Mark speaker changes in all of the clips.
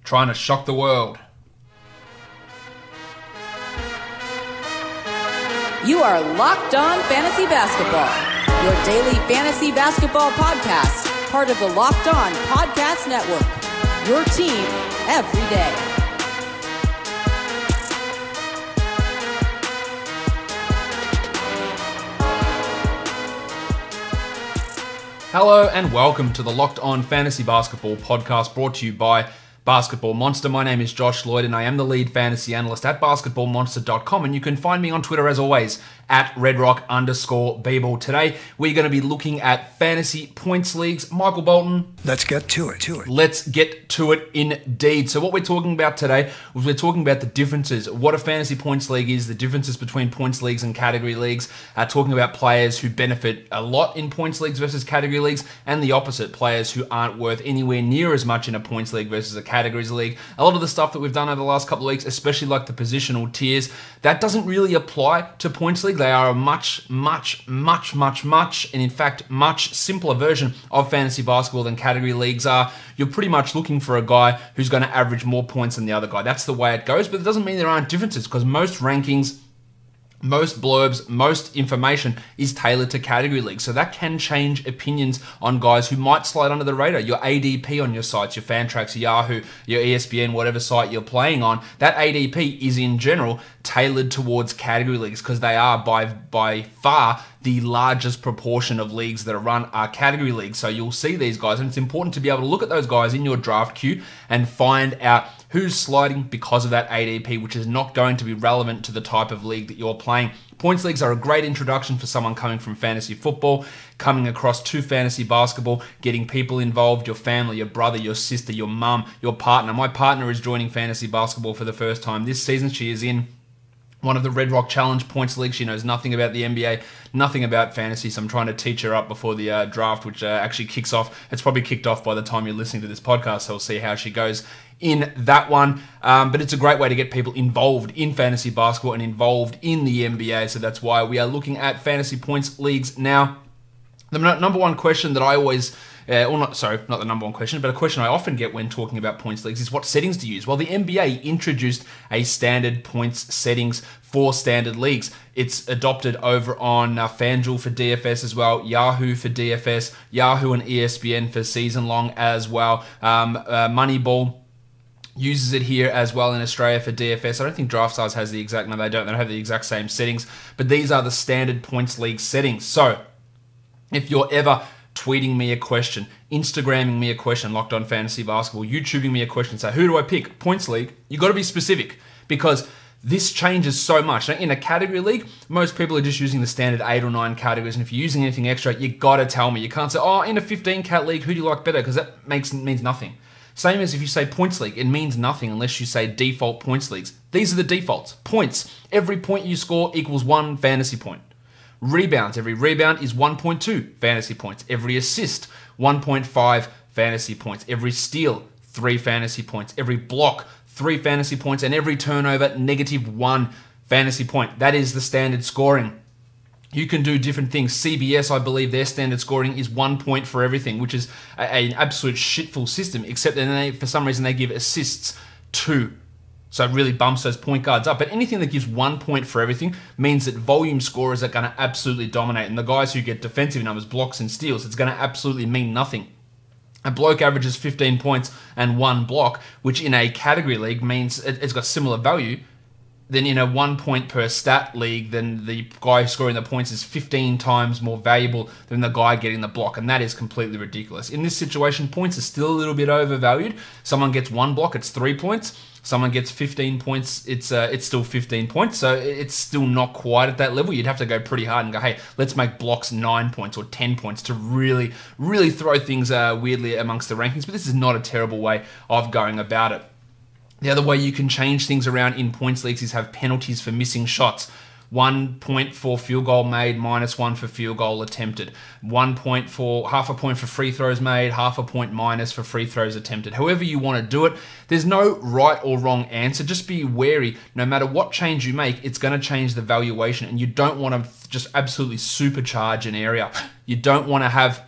Speaker 1: trying to shock the world.
Speaker 2: You are Locked On Fantasy Basketball, your daily fantasy basketball podcast, part of the Locked On Podcast Network, your team every day.
Speaker 1: Hello and welcome to the Locked On Fantasy Basketball podcast brought to you by Basketball Monster. My name is Josh Lloyd and I am the lead fantasy analyst at basketballmonster.com, and you can find me on Twitter as always at redrock_bball. Today we're going to be looking at fantasy points leagues. Michael Bolton.
Speaker 3: Let's get to it.
Speaker 1: Let's get to it indeed. So what we're talking about today is we're talking about the differences, what a fantasy points league is, the differences between points leagues and category leagues, talking about players who benefit a lot in points leagues versus category leagues, and the opposite, players who aren't worth anywhere near as much in a points league versus a categories league. A lot of the stuff that we've done over the last couple of weeks, especially like the positional tiers, that doesn't really apply to points league. They are a much, and in fact, much simpler version of fantasy basketball than category leagues are. You're pretty much looking for a guy who's going to average more points than the other guy. That's the way it goes, but it doesn't mean there aren't differences, because most rankings, most blurbs, most information is tailored to category leagues. So that can change opinions on guys who might slide under the radar. Your ADP on your sites, your Fantrax, your Yahoo, your ESPN, whatever site you're playing on, that ADP is in general tailored towards category leagues, because they are by far the largest proportion of leagues that are run are category leagues. So you'll see these guys, and it's important to be able to look at those guys in your draft queue and find out who's sliding because of that ADP, which is not going to be relevant to the type of league that you're playing. Points leagues are a great introduction for someone coming from fantasy football, coming across to fantasy basketball, getting people involved, your family, your brother, your sister, your mum, your partner. My partner is joining fantasy basketball for the first time this season. She is in one of the Red Rock Challenge points leagues. She knows nothing about the NBA, nothing about fantasy, so I'm trying to teach her up before the draft, which actually kicks off. It's probably kicked off by the time you're listening to this podcast, so we'll see how she goes in that one. But it's a great way to get people involved in fantasy basketball and involved in the NBA, so that's why we are looking at fantasy points leagues now. The number one question that I always... not the number one question, but a question I often get when talking about points leagues is what settings to use. Well, the NBA introduced a standard points settings for standard leagues. It's adopted over on FanDuel for DFS as well, Yahoo for DFS, Yahoo and ESPN for season long as well. Moneyball uses it here as well in Australia for DFS. I don't think DraftStars has the exact number. They don't have the exact same settings, but these are the standard points league settings. So if you're ever tweeting me a question, Instagramming me a question, Locked On Fantasy Basketball, YouTubing me a question, say, who do I pick? Points league. You got to be specific, because this changes so much. Now, in a category league, most people are just using the standard 8 or 9 categories, and if you're using anything extra, you got to tell me. You can't say, in a 15-cat league, who do you like better? Because that means nothing. Same as if you say points league, it means nothing unless you say default points leagues. These are the defaults. Points. Every point you score equals 1 fantasy point. Rebounds. Every rebound is 1.2 fantasy points. Every assist, 1.5 fantasy points. Every steal, 3 fantasy points. Every block, 3 fantasy points. And every turnover, -1 fantasy point. That is the standard scoring. You can do different things. CBS, I believe their standard scoring is 1 point for everything, which is an absolute shitful system, except that for some reason they give assists 2. So it really bumps those point guards up. But anything that gives 1 point for everything means that volume scorers are going to absolutely dominate. And the guys who get defensive numbers, blocks and steals, it's going to absolutely mean nothing. A bloke averages 15 points and 1 block, which in a category league means it's got similar value. Then in a 1 point per stat league, then the guy scoring the points is 15 times more valuable than the guy getting the block. And that is completely ridiculous. In this situation, points are still a little bit overvalued. Someone gets 1 block, it's 3 points. Someone gets 15 points, it's still 15 points. So it's still not quite at that level. You'd have to go pretty hard and go, hey, let's make blocks 9 points or 10 points to really, really throw things weirdly amongst the rankings. But this is not a terrible way of going about it. The other way you can change things around in points leagues is have penalties for missing shots. 1 point for field goal made, -1 for field goal attempted. 1 point for half a point for free throws made, half a point minus for free throws attempted. However you want to do it, there's no right or wrong answer. Just be wary. No matter what change you make, it's going to change the valuation, and you don't want to just absolutely supercharge an area. You don't want to have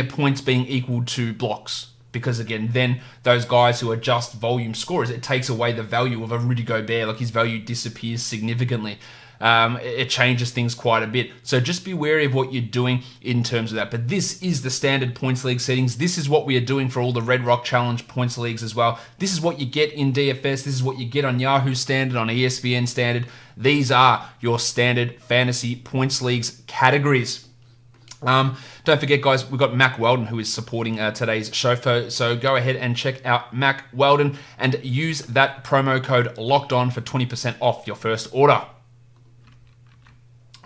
Speaker 1: points being equal to blocks. because again, then those guys who are just volume scorers, it takes away the value of a Rudy Gobert. Like his value disappears significantly. It changes things quite a bit. So just be wary of what you're doing in terms of that. But this is the standard points league settings. This is what we are doing for all the Red Rock Challenge points leagues as well. This is what you get in DFS. This is what you get on Yahoo Standard, on ESPN Standard. These are your standard fantasy points leagues categories. Don't forget, guys, we've got Mac Weldon who is supporting today's show. So go ahead and check out Mac Weldon and use that promo code LOCKEDON for 20% off your first order.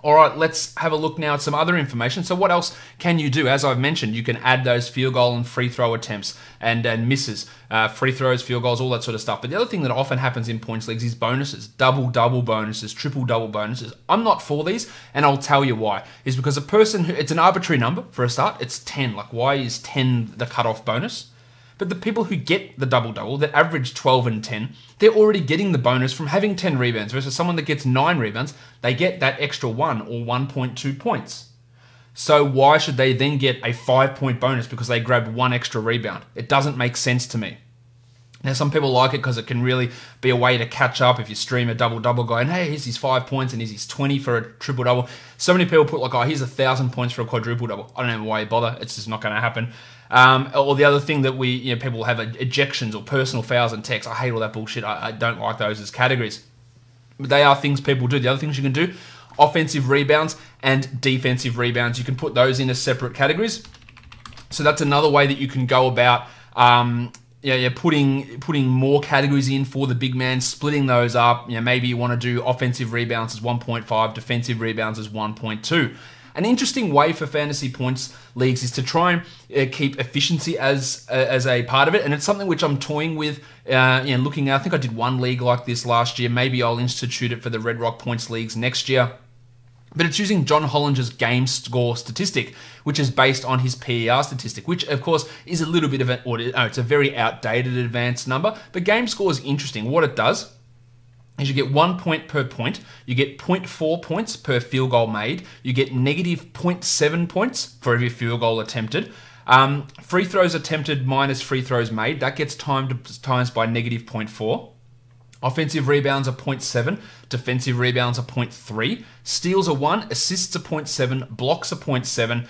Speaker 1: All right, let's have a look now at some other information. So what else can you do? As I've mentioned, you can add those field goal and free throw attempts and misses, free throws, field goals, all that sort of stuff. But the other thing that often happens in points leagues is bonuses, double bonuses, triple bonuses. I'm not for these, and I'll tell you why. Is because a person who, it's an arbitrary number for a start. It's 10. Like, why is 10 the cutoff bonus? But the people who get the double-double, that average 12 and 10, they're already getting the bonus from having 10 rebounds versus someone that gets 9 rebounds, they get that extra 1 or 1.2 points. So why should they then get a 5-point bonus because they grabbed 1 extra rebound? It doesn't make sense to me. Now, some people like it because it can really be a way to catch up if you stream a double-double guy and, hey, here's his 5 points and here's his 20 for a triple-double. So many people put like, oh, here's 1,000 points for a quadruple-double. I don't know why you bother. It's just not going to happen. Or the other thing that people have ejections or personal fouls and techs. I hate all that bullshit. I don't like those as categories. But they are things people do. The other things you can do, offensive rebounds and defensive rebounds. You can put those in as separate categories. So that's another way that you can go about putting more categories in for the big man, splitting those up. Maybe you want to do offensive rebounds as 1.5, defensive rebounds as 1.2. An interesting way for fantasy points leagues is to try and keep efficiency as a part of it, and it's something which I'm toying with. Looking at, I think I did one league like this last year. Maybe I'll institute it for the Red Rock Points leagues next year. But it's using John Hollinger's game score statistic, which is based on his PER statistic, which of course is a little bit of it's a very outdated advanced number. But game score is interesting. What it does is you get 1 point per point, you get 0.4 points per field goal made, you get negative 0.7 points for every field goal attempted. Free throws attempted minus free throws made, that gets times by negative 0.4. Offensive rebounds are 0.7, defensive rebounds are 0.3, steals are 1, assists are 0.7, blocks are 0.7,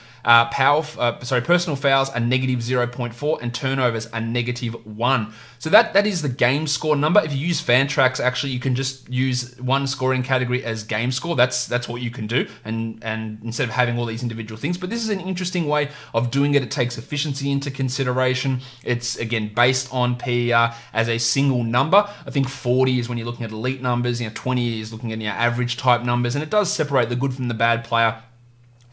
Speaker 1: personal fouls are negative 0.4, and turnovers are negative 1. So that is the game score number. If you use Fantrax, actually you can just use one scoring category as game score. That's what you can do, and instead of having all these individual things. But this is an interesting way of doing it. It takes efficiency into consideration. It's again based on PER as a single number. I think 40 is when you're looking at elite numbers. 20 is looking at average type numbers, and it does separate the good from the bad player,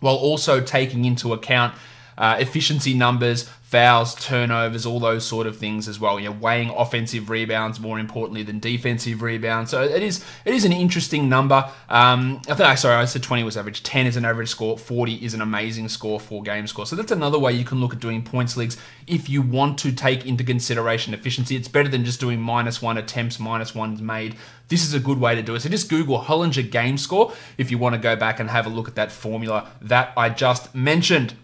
Speaker 1: while also taking into account efficiency numbers, fouls, turnovers, all those sort of things as well. Weighing offensive rebounds more importantly than defensive rebounds. So it is an interesting number. I said 20 was average. 10 is an average score. 40 is an amazing score for game score. So that's another way you can look at doing points leagues if you want to take into consideration efficiency. It's better than just doing -1 attempts, -1 made. This is a good way to do it. So just Google Hollinger game score if you want to go back and have a look at that formula that I just mentioned.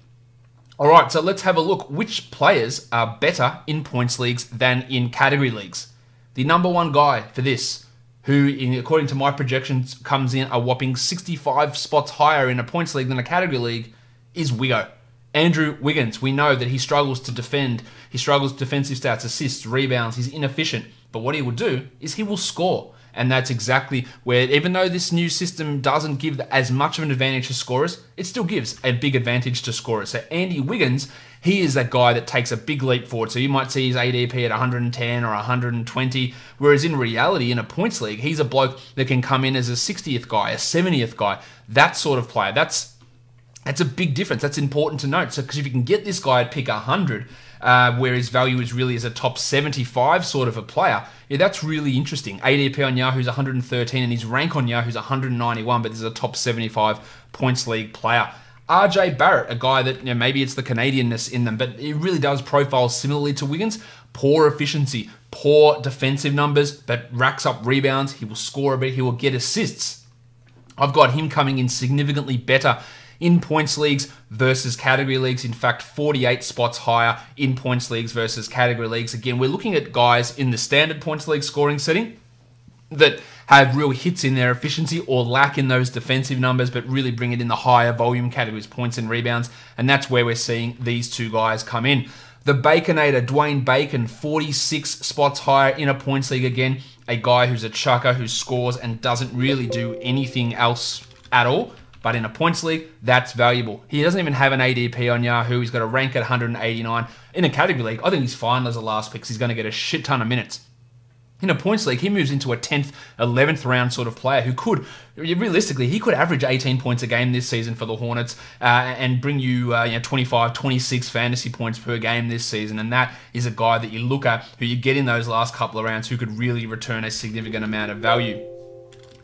Speaker 1: All right, so let's have a look. Which players are better in points leagues than in category leagues? The number one guy for this, who, according to my projections, comes in a whopping 65 spots higher in a points league than a category league, is Wiggo. Andrew Wiggins. We know that he struggles to defend. He struggles defensive stats, assists, rebounds. He's inefficient. But what he will do is he will score. And that's exactly where, even though this new system doesn't give as much of an advantage to scorers, it still gives a big advantage to scorers. So Andy Wiggins, he is that guy that takes a big leap forward. So you might see his ADP at 110 or 120, whereas in reality, in a points league, he's a bloke that can come in as a 60th guy, a 70th guy, that sort of player. That's a big difference. That's important to note. So because if you can get this guy at pick 100, where his value is really as a top 75 sort of a player, that's really interesting. ADP on Yahoo's 113 and his rank on Yahoo's 191, but this is a top 75 points league player. RJ Barrett, a guy that maybe it's the Canadianness in them, but it really does profile similarly to Wiggins. Poor efficiency, poor defensive numbers, but racks up rebounds. He will score a bit. He will get assists. I've got him coming in significantly better in points leagues versus category leagues. In fact, 48 spots higher in points leagues versus category leagues. Again, we're looking at guys in the standard points league scoring setting that have real hits in their efficiency or lack in those defensive numbers, but really bring it in the higher volume categories, points and rebounds. And that's where we're seeing these two guys come in. The Baconator, Dwayne Bacon, 46 spots higher in a points league. Again, a guy who's a chucker, who scores and doesn't really do anything else at all. But in a points league, that's valuable. He doesn't even have an ADP on Yahoo. He's got a rank at 189. In a category league, I think he's fine as a last pick because he's going to get a shit ton of minutes. In a points league, he moves into a 10th, 11th round sort of player who could, realistically, he could average 18 points a game this season for the Hornets and bring you, 25, 26 fantasy points per game this season. And that is a guy that you look at who you get in those last couple of rounds who could really return a significant amount of value.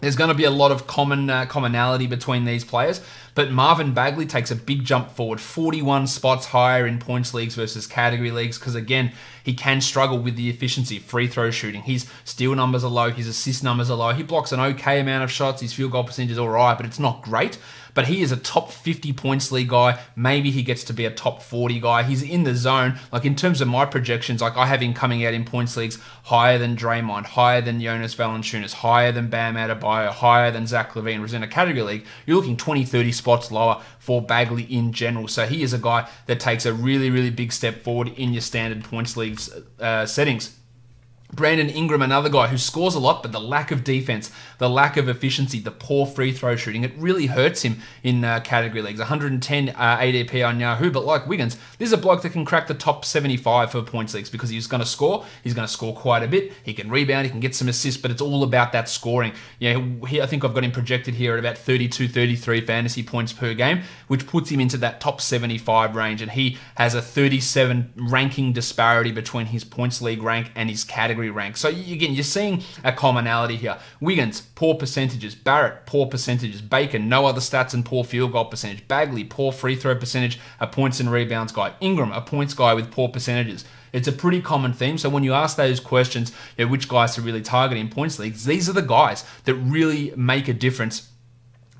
Speaker 1: There's going to be a lot of commonality between these players, but Marvin Bagley takes a big jump forward, 41 spots higher in points leagues versus category leagues, because again, he can struggle with the efficiency, free throw shooting. His steal numbers are low, his assist numbers are low. He blocks an okay amount of shots, his field goal percentage is all right, but it's not great. But he is a top 50 points league guy. Maybe he gets to be a top 40 guy. He's in the zone. Like in terms of my projections, like I have him coming out in points leagues higher than Draymond, higher than Jonas Valanciunas, higher than Bam Adebayo, higher than Zach LaVine. Whereas in a category league, you're looking 20, 30 spots lower for Bagley in general. So he is a guy that takes a really, really big step forward in your standard points leagues settings. Brandon Ingram, another guy who scores a lot, but the lack of defense, the lack of efficiency, the poor free throw shooting, it really hurts him in category leagues. 110 ADP on Yahoo, but like Wiggins, this is a bloke that can crack the top 75 for points leagues because he's going to score. He's going to score quite a bit. He can rebound, he can get some assists, but it's all about that scoring. I think I've got him projected here at about 32, 33 fantasy points per game, which puts him into that top 75 range, and he has a 37 ranking disparity between his points league rank and his category rank. So again, you're seeing a commonality here. Wiggins, poor percentages. Barrett, poor percentages. Bacon, no other stats and poor field goal percentage. Bagley, poor free throw percentage, a points and rebounds guy. Ingram, a points guy with poor percentages. It's a pretty common theme. So when you ask those questions, which guys to really target in points leagues, these are the guys that really make a difference.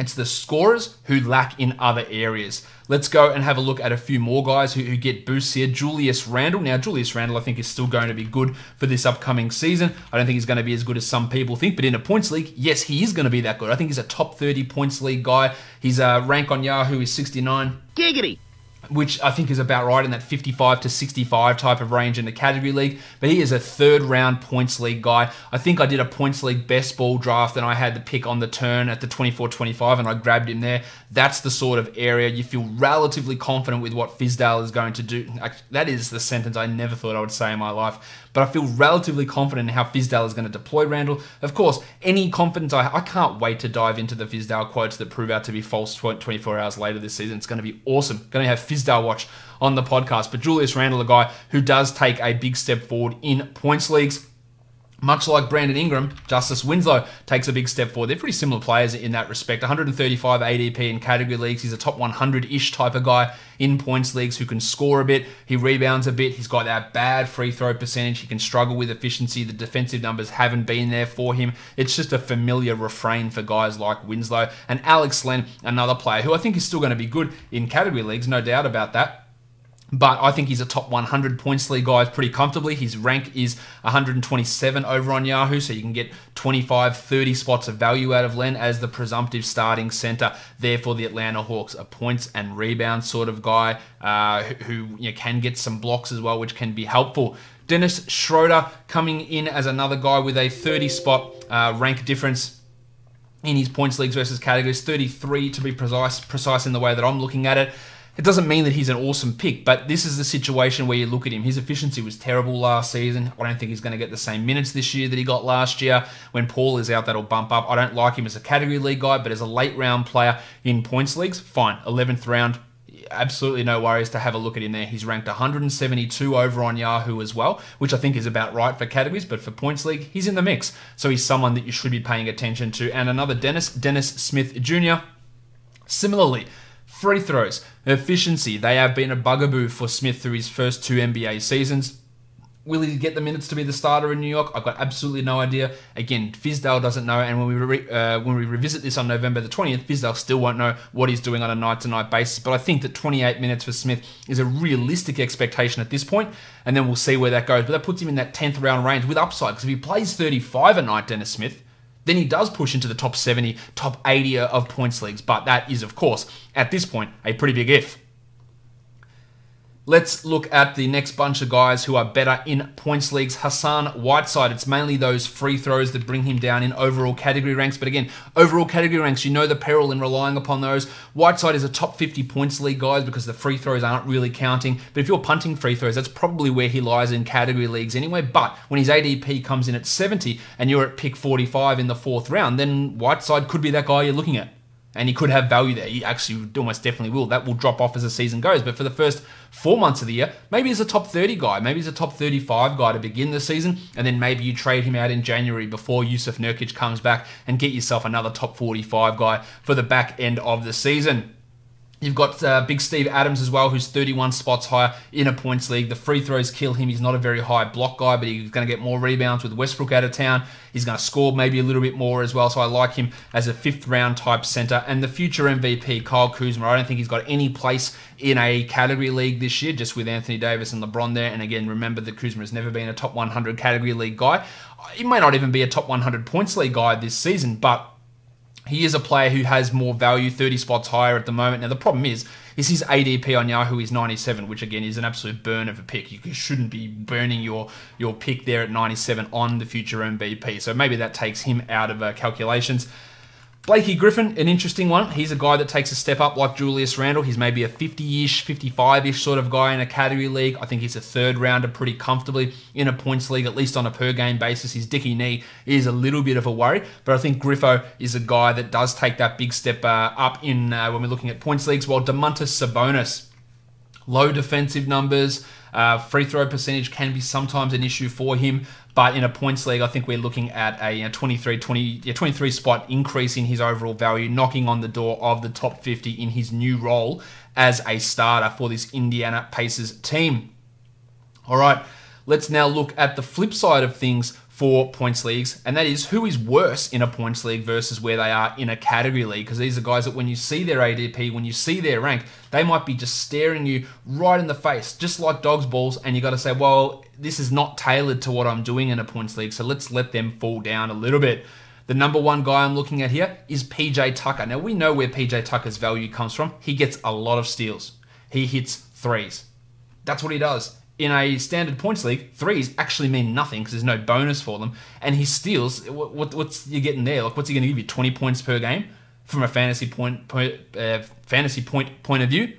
Speaker 1: It's the scorers who lack in other areas. Let's go and have a look at a few more guys who get boosts here. Julius Randle. Now, Julius Randle, I think, is still going to be good for this upcoming season. I don't think he's going to be as good as some people think, but in a points league, yes, he is going to be that good. I think he's a top 30 points league guy. His rank on Yahoo is 69.
Speaker 3: Giggity!
Speaker 1: Which I think is about right in that 55 to 65 type of range in the category league. But he is a third round points league guy. I think I did a points league best ball draft and I had the pick on the turn at the 24-25 and I grabbed him there. That's the sort of area you feel relatively confident with what Fizdale is going to do. That is the sentence I never thought I would say in my life. But I feel relatively confident in how Fizdale is going to deploy Randle. Of course, any confidence I can't wait to dive into the Fizdale quotes that prove out to be false 24 hours later this season. It's going to be awesome. Going to have Fizdale watch on the podcast. But Julius Randle, a guy who does take a big step forward in points leagues. Much like Brandon Ingram, Justice Winslow takes a big step forward. They're pretty similar players in that respect. 135 ADP in category leagues. He's a top 100-ish type of guy in points leagues who can score a bit. He rebounds a bit. He's got that bad free throw percentage. He can struggle with efficiency. The defensive numbers haven't been there for him. It's just a familiar refrain for guys like Winslow. And Alex Len, another player who I think is still going to be good in category leagues, no doubt about that. But I think he's a top 100 points league guy pretty comfortably. His rank is 127 over on Yahoo, so you can get 25, 30 spots of value out of Len as the presumptive starting center there for the Atlanta Hawks. A points and rebounds sort of guy who can get some blocks as well, which can be helpful. Dennis Schroeder coming in as another guy with a 30-spot rank difference in his points leagues versus categories. 33 to be precise in the way that I'm looking at it. It doesn't mean that he's an awesome pick, but this is the situation where you look at him. His efficiency was terrible last season. I don't think he's going to get the same minutes this year that he got last year. When Paul is out, that'll bump up. I don't like him as a category league guy, but as a late round player in points leagues, fine. 11th round, absolutely no worries to have a look at him there. He's ranked 172 over on Yahoo as well, which I think is about right for categories, but for points league, he's in the mix. So he's someone that you should be paying attention to. And another Dennis Smith Jr., similarly, free throws, efficiency, they have been a bugaboo for Smith through his first two NBA seasons. Will he get the minutes to be the starter in New York? I've got absolutely no idea. Again, Fizdale doesn't know, and when we revisit this on November the 20th, Fizdale still won't know what he's doing on a night-to-night basis. But I think that 28 minutes for Smith is a realistic expectation at this point, and then we'll see where that goes. But that puts him in that 10th round range with upside, because if he plays 35 a night, Dennis Smith, then he does push into the top 70, top 80 of points leagues. But that is, of course, at this point, a pretty big if. Let's look at the next bunch of guys who are better in points leagues. Hassan Whiteside. It's mainly those free throws that bring him down in overall category ranks. But again, overall category ranks, you know the peril in relying upon those. Whiteside is a top 50 points league, guys, because the free throws aren't really counting. But if you're punting free throws, that's probably where he lies in category leagues anyway. But when his ADP comes in at 70 and you're at pick 45 in the 4th round, then Whiteside could be that guy you're looking at. And he could have value there. He actually almost definitely will. That will drop off as the season goes. But for the first 4 months of the year, maybe he's a top 30 guy. Maybe he's a top 35 guy to begin the season. And then maybe you trade him out in January before Yusuf Nurkic comes back and get yourself another top 45 guy for the back end of the season. You've got Big Steve Adams as well, who's 31 spots higher in a points league. The free throws kill him. He's not a very high block guy, but he's going to get more rebounds with Westbrook out of town. He's going to score maybe a little bit more as well, so I like him as a 5th round type center. And the future MVP, Kyle Kuzma, I don't think he's got any place in a category league this year, just with Anthony Davis and LeBron there. And again, remember that Kuzma has never been a top 100 category league guy. He may not even be a top 100 points league guy this season, but he is a player who has more value, 30 spots higher at the moment. Now, the problem is his ADP on Yahoo is 97, which, again, is an absolute burn of a pick. You shouldn't be burning your pick there at 97 on the future MVP. So maybe that takes him out of calculations. Blakey Griffin, an interesting one. He's a guy that takes a step up like Julius Randle. He's maybe a 50-ish, 55-ish sort of guy in a category league. I think he's a 3rd rounder pretty comfortably in a points league, at least on a per-game basis. His dicky knee is a little bit of a worry, but I think Griffo is a guy that does take that big step up in when we're looking at points leagues, while Domantas Sabonis, low defensive numbers, free throw percentage can be sometimes an issue for him. But in a points league, I think we're looking at a 23 spot increase in his overall value, knocking on the door of the top 50 in his new role as a starter for this Indiana Pacers team. All right, let's now look at the flip side of things for points leagues, and that is who is worse in a points league versus where they are in a category league, because these are guys that when you see their ADP, when you see their rank, they might be just staring you right in the face, just like dog's balls, and you got to say, well, this is not tailored to what I'm doing in a points league, so let's let them fall down a little bit. The number one guy I'm looking at here is PJ Tucker. Now, we know where PJ Tucker's value comes from. He gets a lot of steals. He hits threes. That's what he does. In a standard points league, threes actually mean nothing because there's no bonus for them. And he steals, what's you getting there? Like, what's he going to give you? 20 points per game from a fantasy point of view?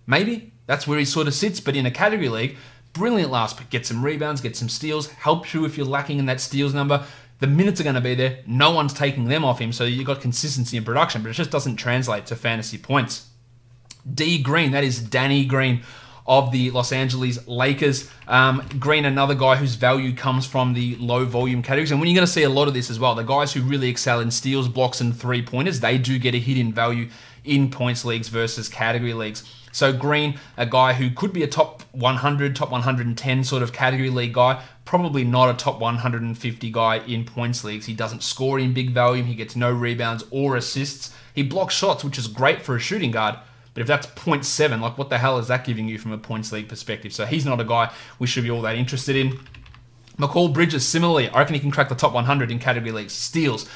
Speaker 1: Maybe. That's where he sort of sits. But in a category league, brilliant last pick. Get some rebounds, get some steals, helps you if you're lacking in that steals number. The minutes are going to be there. No one's taking them off him. So you've got consistency in production, but it just doesn't translate to fantasy points. D.GREEN, that is Danny Green of the Los Angeles Lakers. Green, another guy whose value comes from the low volume categories. And when you're going to see a lot of this as well, the guys who really excel in steals, blocks, and 3-pointers, they do get a hit in value in points leagues versus category leagues. So Green, a guy who could be a top 100, top 110 sort of category league guy, probably not a top 150 guy in points leagues. He doesn't score in big volume. He gets no rebounds or assists. He blocks shots, which is great for a shooting guard. But if that's 0.7, like what the hell is that giving you from a points league perspective? So he's not a guy we should be all that interested in. MIKAL Bridges, similarly, I reckon he can crack the top 100 in category leagues. Steals,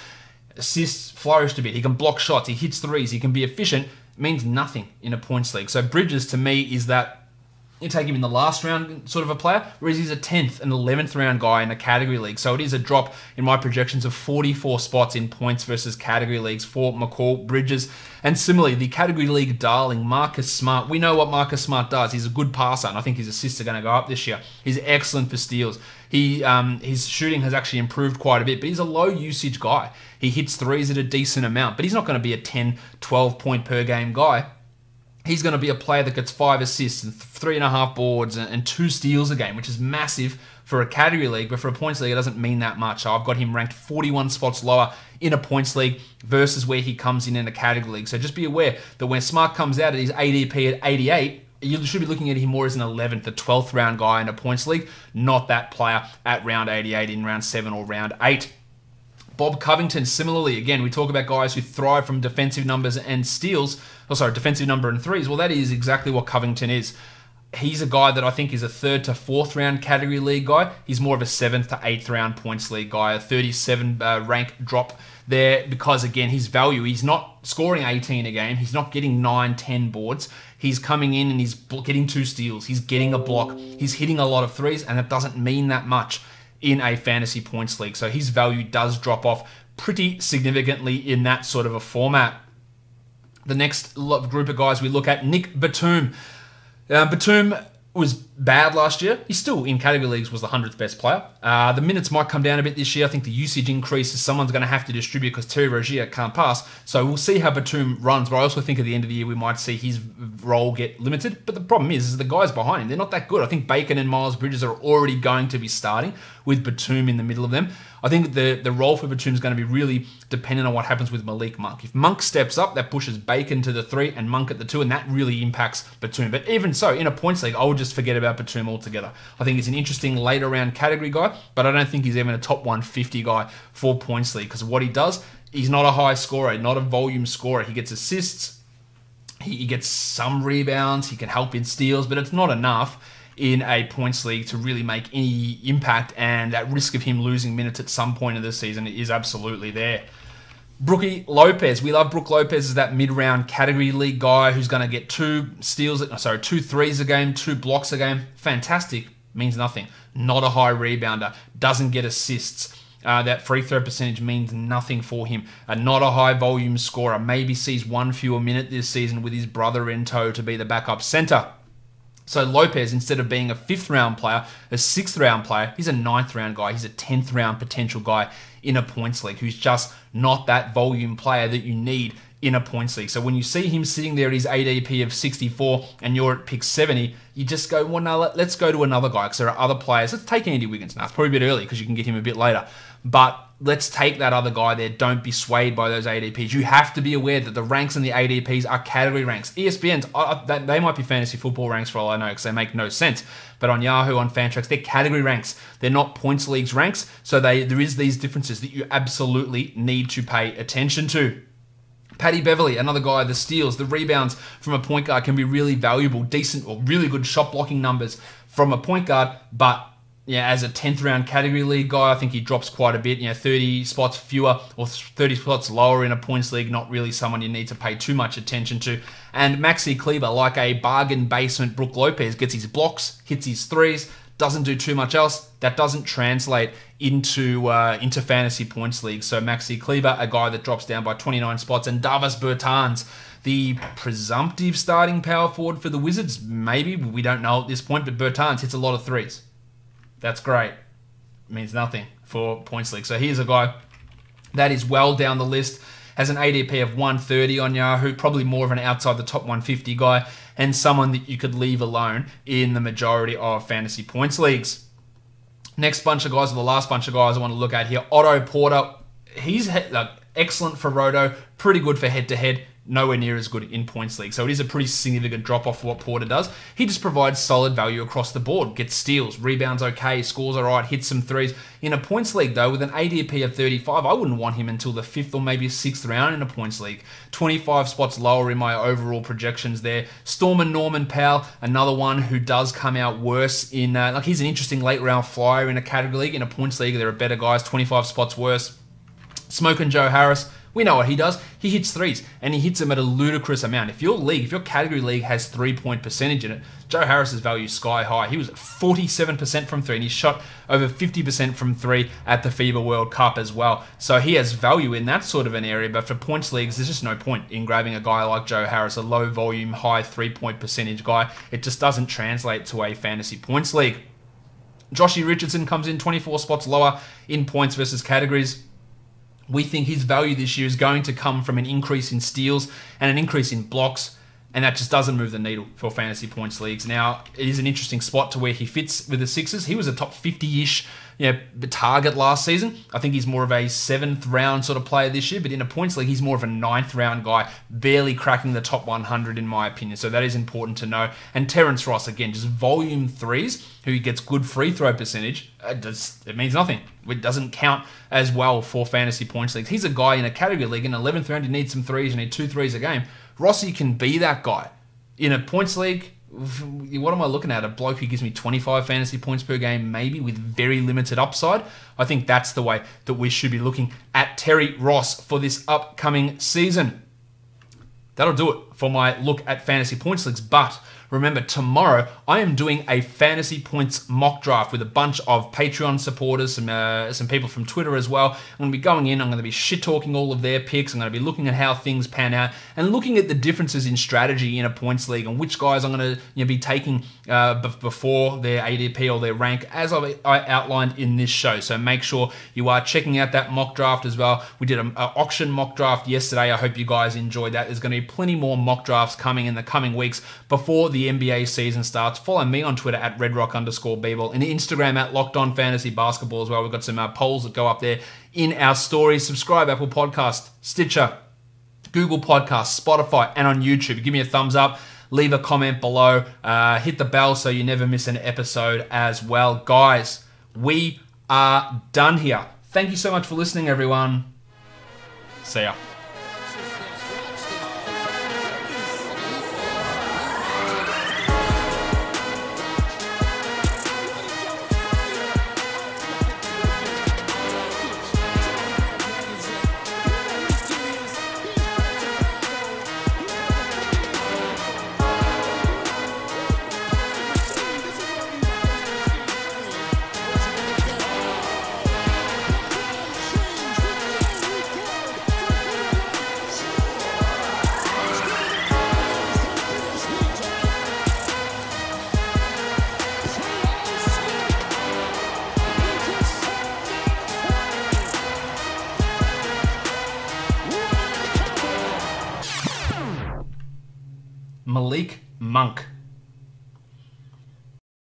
Speaker 1: assists, flourished a bit. He can block shots. He hits threes. He can be efficient. It means nothing in a points league. So Bridges, to me, is that you take him in the last round sort of a player, whereas he's a 10th and 11th round guy in a category league. So it is a drop in my projections of 44 spots in points versus category leagues for MIKAL Bridges. And similarly, the category league darling, Marcus Smart. We know what Marcus Smart does. He's a good passer, and I think his assists are going to go up this year. He's excellent for steals. His shooting has actually improved quite a bit, but he's a low usage guy. He hits threes at a decent amount, but he's not going to be a 10, 12 point per game guy. He's going to be a player that gets 5 assists and 3.5 boards and 2 steals a game, which is massive for a category league, but for a points league, it doesn't mean that much. So I've got him ranked 41 spots lower in a points league versus where he comes in a category league. So just be aware that when Smart comes out at his ADP at 88, you should be looking at him more as an 11th, the 12th round guy in a points league, not that player at round 88 in round 7 or round 8. Bob Covington, similarly, again, we talk about guys who thrive from defensive numbers and steals, defensive number and threes. Well, that is exactly what Covington is. He's a guy that I think is a 3rd to 4th round category league guy. He's more of a 7th to 8th round points league guy, a 37 rank drop there because, again, his value, he's not scoring 18 a game. He's not getting 9, 10 boards. He's coming in and he's getting 2 steals. He's getting a block. He's hitting a lot of threes, and it doesn't mean that much in a fantasy points league. So his value does drop off pretty significantly in that sort of a format. The next group of guys we look at, Nick Batum. Batum was bad last year. He's still in category leagues was the 100th best player. The minutes might come down a bit this year. I think the usage increases. Someone's going to have to distribute because Terry Rozier can't pass. So we'll see how Batum runs. But I also think at the end of the year we might see his role get limited. But the problem is the guys behind him, they're not that good. I think Bacon and Miles Bridges are already going to be starting with Batum in the middle of them. I think the role for Batum is going to be really dependent on what happens with Malik Monk. If Monk steps up, that pushes Bacon to the 3 and Monk at the 2, and that really impacts Batum. But even so, in a points league, I would just forget about Batum altogether. I think he's an interesting later round category guy, but I don't think he's even a top 150 guy for points league because of what he does. He's not a high scorer, not a volume scorer. He gets assists, he gets some rebounds, he can help in steals, but it's not enough in a points league to really make any impact, and that risk of him losing minutes at some point of the season is absolutely there. Brookie Lopez. We love Brook Lopez as that mid-round category league guy who's going to get 2 threes a game, 2 blocks a game. Fantastic. Means nothing. Not a high rebounder. Doesn't get assists. That free throw percentage means nothing for him. Not a high volume scorer. Maybe sees 1 fewer minute this season with his brother in tow to be the backup center. So Lopez, instead of being a 5th round player, a 6th round player, he's a 9th round guy. He's a 10th round potential guy in a points league who's just not that volume player that you need in a points league. So when you see him sitting there at his ADP of 64 and you're at pick 70, you just go, well, no, let's go to another guy because there are other players. Let's take Andy Wiggins. Now, it's probably a bit early because you can get him a bit later. But let's take that other guy there. Don't be swayed by those ADPs. You have to be aware that the ranks and the ADPs are category ranks. ESPN's, they might be fantasy football ranks for all I know because they make no sense. But on Yahoo, on Fantrax, they're category ranks. They're not points leagues ranks. So there is these differences that you absolutely need to pay attention to. Paddy Beverly, another guy, the steals, the rebounds from a point guard can be really valuable, decent or really good shot blocking numbers from a point guard, but yeah, as a 10th round category league guy, I think he drops quite a bit. 30 spots fewer or 30 spots lower in a points league, not really someone you need to pay too much attention to. And Maxi Kleber, like a bargain basement Brook Lopez, gets his blocks, hits his threes, doesn't do too much else. That doesn't translate into fantasy points leagues. So Maxi Kleber, a guy that drops down by 29 spots, and Davis Bertans, the presumptive starting power forward for the Wizards, maybe, we don't know at this point, but Bertans hits a lot of threes. That's great. Means nothing for points league. So here's a guy that is well down the list, has an ADP of 130 on Yahoo, probably more of an outside the top 150 guy, and someone that you could leave alone in the majority of fantasy points leagues. Next bunch of guys, or the last bunch of guys I want to look at here, Otto Porter. He's excellent for roto, pretty good for head-to-head, nowhere near as good in points league. So it is a pretty significant drop-off for what Porter does. He just provides solid value across the board. Gets steals, rebounds okay, scores all right, hits some threes. In a points league, though, with an ADP of 35, I wouldn't want him until the 5th or maybe 6th round in a points league. 25 spots lower in my overall projections there. Stormer Norman Powell, another one who does come out worse in... he's an interesting late-round flyer in a category league. In a points league, there are better guys, 25 spots worse. Smokin' Joe Harris, we know what he does. He hits threes, and he hits them at a ludicrous amount. If your category league has 3-point percentage in it, Joe Harris's value is sky high. He was at 47% from 3, and he shot over 50% from 3 at the FIBA World Cup as well. So he has value in that sort of an area, but for points leagues, there's just no point in grabbing a guy like Joe Harris, a low-volume, high 3-point percentage guy. It just doesn't translate to a fantasy points league. Joshy Richardson comes in 24 spots lower in points versus categories. We think his value this year is going to come from an increase in steals and an increase in blocks, and that just doesn't move the needle for fantasy points leagues. Now, it is an interesting spot to where he fits with the Sixers. He was a top 50-ish the target last season. I think he's more of a 7th round sort of player this year, but in a points league, he's more of a 9th round guy, barely cracking the top 100 in my opinion. So that is important to know. And Terrence Ross, again, just volume threes, who gets good free throw percentage, it means nothing. It doesn't count as well for fantasy points leagues. He's a guy in a category league, in 11th round, you need some threes, you need 2 threes a game. Rossi can be that guy. In a points league, what am I looking at? A bloke who gives me 25 fantasy points per game, maybe, with very limited upside. I think that's the way that we should be looking at Terry Ross for this upcoming season. That'll do it for my look at fantasy points leagues. But remember, tomorrow I am doing a fantasy points mock draft with a bunch of Patreon supporters, some people from Twitter as well. I'm going to be going in, I'm going to be shit-talking all of their picks, I'm going to be looking at how things pan out, and looking at the differences in strategy in a points league, and which guys I'm going to be taking before their ADP or their rank, as I outlined in this show. So make sure you are checking out that mock draft as well. We did an auction mock draft yesterday. I hope you guys enjoyed that. There's going to be plenty more mock drafts coming in the coming weeks before the NBA season starts. Follow me on Twitter at redrock_bball and Instagram at LockedOnFantasyBasketball as well. We've got some polls that go up there in our stories. Subscribe, Apple Podcast, Stitcher, Google Podcasts, Spotify, and on YouTube. Give me a thumbs up. Leave a comment below. Hit the bell so you never miss an episode as well. Guys, we are done here. Thank you so much for listening, everyone. See ya. Malik Monk.